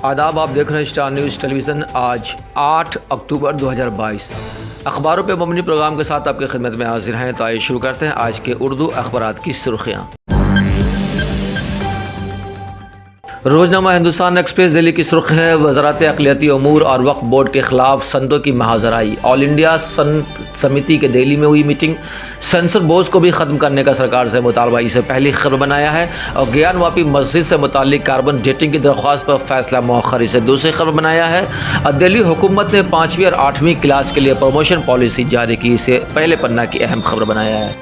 آداب، آپ دیکھ رہے ہیں اسٹار نیوز ٹیلی ویژن۔ آج 8 اکتوبر 2022 اخباروں پہ مبنی پروگرام کے ساتھ آپ کی خدمت میں حاضر ہیں۔ تو آئیے شروع کرتے ہیں آج کے اردو اخبارات کی سرخیاں۔ روزنامہ ہندوستان ایکسپریس دہلی کی سرخ ہے: وزارت اقلیتی امور اور وقف بورڈ کے خلاف سنتوں کی محاذرائی۔ آل انڈیا سنت سمیتی کے دہلی میں ہوئی میٹنگ۔ سینسر بورڈ کو بھی ختم کرنے کا سرکار سے مطالبہ، اسے پہلی خبر بنایا ہے۔ اور گیان واپی مسجد سے متعلق کاربن ڈیٹنگ کی درخواست پر فیصلہ مؤخر، اسے دوسری خبر بنایا ہے۔ دہلی حکومت نے 5ویں اور 8ویں کلاس کے لیے پروموشن پالیسی جاری کی، اسے پہلے پنہ کی اہم خبر بنایا ہے۔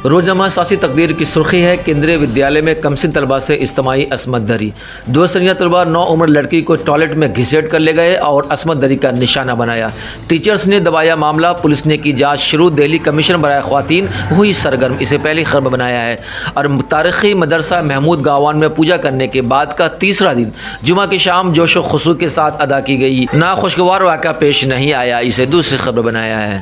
روزنامہ سیاسی تقدیر کی سرخی ہے: کیندری ودیالیہ میں کمسن طلبہ سے اجتماعی عصمت دری۔ 2 سنیہ طلبہ 9 عمر لڑکی کو ٹوائلٹ میں گھسیٹ کر لے گئے اور عصمت دری کا نشانہ بنایا۔ ٹیچرز نے دبایا معاملہ، پولیس نے کی جانچ شروع۔ دہلی کمیشن برائے خواتین ہوئی سرگرم، اسے پہلی خبر بنایا ہے۔ اور تاریخی مدرسہ محمود گاوان میں پوجا کرنے کے بعد کا تیسرا دن جمعہ کی شام جوش و خروش کے ساتھ ادا کی گئی، ناخوشگوار واقعہ پیش نہیں آیا، اسے دوسری خبر بنایا ہے۔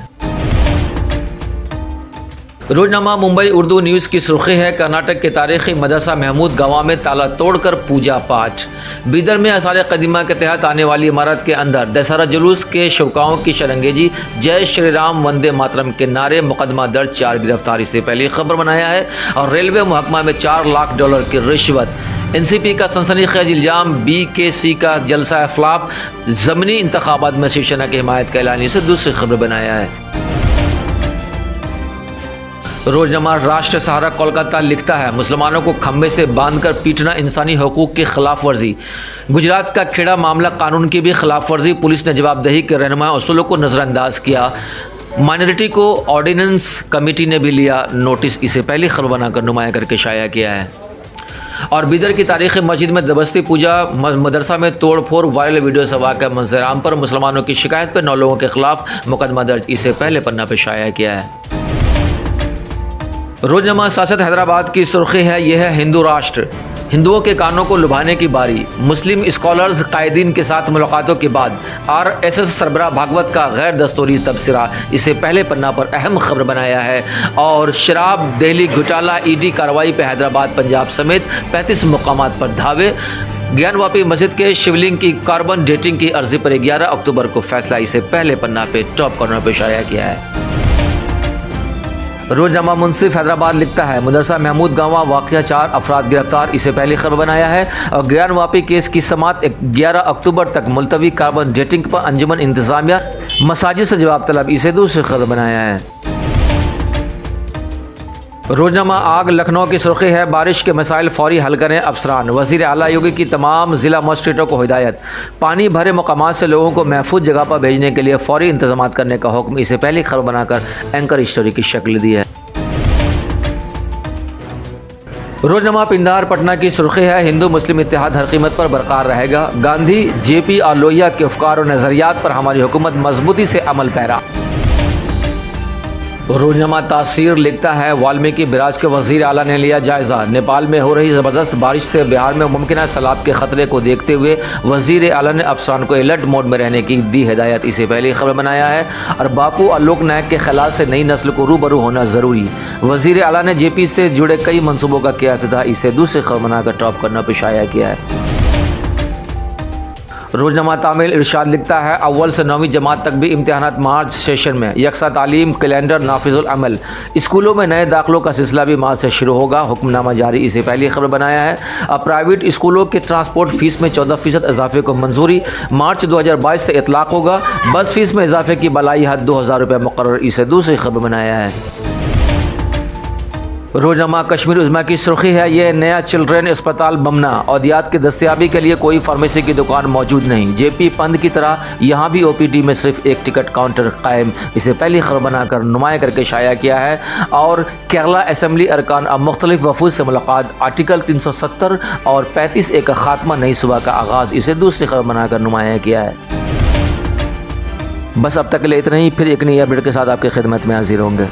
روزنامہ ممبئی اردو نیوز کی سرخی ہے: کرناٹک کے تاریخی مدرسہ محمود گاواں میں تالا توڑ کر پوجا پاٹ۔ بیدر میں آثار قدیمہ کے تحت آنے والی عمارت کے اندر دسہرہ جلوس کے شوکاؤں کی شرنگیجی، جے شری رام وندے ماترم کے نعرے، مقدمہ درج، 4 گرفتاری، سے پہلی خبر بنایا ہے۔ اور ریلوے محکمہ میں $4 لاکھ کی رشوت۔ این سی پی کا سنسنی خیز الزام، بی کے سی کا جلسہ فلاپ، ضمنی انتخابات میں شیو سینا کی حمایت کا اعلان، سے دوسری خبر بنایا ہے۔ روزنامہ راشٹر سہارا کولکاتہ لکھتا ہے: مسلمانوں کو کھمبے سے باندھ کر پیٹنا انسانی حقوق کی خلاف ورزی۔ گجرات کا کھیڑا معاملہ قانون کی بھی خلاف ورزی، پولیس نے جواب دہی کے رہنما اصولوں کو نظر انداز کیا۔ مائنرٹی کو آرڈیننس کمیٹی نے بھی لیا نوٹس، اسے پہلی خبر بنا کر نمایاں کر کے شائع کیا ہے۔ اور بیدر کی تاریخی مسجد میں دبستی پوجا، مدرسہ میں توڑ پھوڑ، وائرل ویڈیو سے واقع منظر عام پر مسلمانوں کی شکایت پر 9 لوگوں کے خلاف مقدمہ درج، اسے پہلے پنہ پہ شائع کیا ہے۔ روزنامہ سیاست حیدرآباد کی سرخی ہے: یہ ہے ہندو راشٹر، ہندوؤں کے کانوں کو لبھانے کی باری۔ مسلم اسکالرز قائدین کے ساتھ ملاقاتوں کے بعد RSS سربراہ بھاگوت کا غیر دستوری تبصرہ، اسے پہلے پنہ پر اہم خبر بنایا ہے۔ اور شراب دہلی گھوٹالہ، ED کارروائی پہ حیدرآباد پنجاب سمیت 35 مقامات پر دھاوے۔ گیان واپی مسجد کے شیولنگ کی کاربن ڈیٹنگ کی عرضی پر 11 اکتوبر کو فیصلہ، اسے پہلے پنہ پہ ٹاپ کارنر پہ شائع کیا ہے۔ روزنامہ منصف حیدرآباد لکھتا ہے: مدرسہ محمود گاواں واقعہ، 4 افراد گرفتار، اسے پہلی خبر بنایا ہے۔ اور گیان واپی کیس کی سماعت 11 اکتوبر تک ملتوی، کاربن ڈیٹنگ پر انجمن انتظامیہ مساجد سے جواب طلب، اسے دوسری خبر بنایا ہے۔ روزنامہ آگ لکھنؤ کی سرخی ہے: بارش کے مسائل فوری حل کریں افسران، وزیر اعلیٰ یوگی کی تمام ضلع مجسٹریٹوں کو ہدایت۔ پانی بھرے مقامات سے لوگوں کو محفوظ جگہ پر بھیجنے کے لیے فوری انتظامات کرنے کا حکم، اسے پہلی خبر بنا کر اینکر اسٹوری کی شکل دی ہے۔ روزنامہ پنڈار پٹنہ کی سرخی ہے: ہندو مسلم اتحاد ہر قیمت پر برقرار رہے گا، گاندھی، JP اور لوہیا کے افکار و نظریات پر ہماری حکومت مضبوطی سے عمل پیرا۔ روزنامہ تاثیر لکھتا ہے: والمیکی براج کے وزیر اعلیٰ نے لیا جائزہ، نیپال میں ہو رہی زبردست بارش سے بہار میں ممکنہ سیلاب کے خطرے کو دیکھتے ہوئے وزیر اعلیٰ نے افسران کو الرٹ موڈ میں رہنے کی دی ہدایت، اسے پہلی خبر بنایا ہے۔ اور باپو اور لوک نائک کے خیالات سے نئی نسل کو روبرو ہونا ضروری، وزیر اعلیٰ نے JP سے جڑے کئی منصوبوں کا کیا افتتاح، اسے دوسری خبر بنا کر ٹاپ کرنا پہ شائع کیا ہے۔ روزنامہ تامل ارشاد لکھتا ہے: اول سے 9ویں جماعت تک بھی امتحانات مارچ سیشن میں، یکساں تعلیم کیلنڈر نافذ العمل، اسکولوں میں نئے داخلوں کا سلسلہ بھی مارچ سے شروع ہوگا، حکم نامہ جاری، اسے پہلی خبر بنایا ہے۔ اب پرائیویٹ اسکولوں کے ٹرانسپورٹ فیس میں 14% اضافے کو منظوری، مارچ 2022 سے اطلاق ہوگا۔ بس فیس میں اضافے کی بالائی حد 2000 روپے مقرر، اسے دوسری خبر بنایا ہے۔ روزنامہ کشمیر عظمیٰ کی سرخی ہے: یہ نیا چلڈرن اسپتال بمنا، ادویات کی دستیابی کے لیے کوئی فارمیسی کی دکان موجود نہیں، JP پند کی طرح یہاں بھی OPD میں صرف ایک ٹکٹ کاؤنٹر قائم، اسے پہلی خبر بنا کر نمایاں کر کے شائع کیا ہے۔ اور کیرلا اسمبلی ارکان اب مختلف وفود سے ملاقات، آرٹیکل 370 اور 35A کا خاتمہ، نئی صبح کا آغاز، اسے دوسری خبر بنا کر نمایاں کیا ہے۔ بس اب تک کے لیے اتنا ہی، پھر ایک نئی اپڈیٹ کے ساتھ آپ کی خدمت میں حاضر ہوں گے۔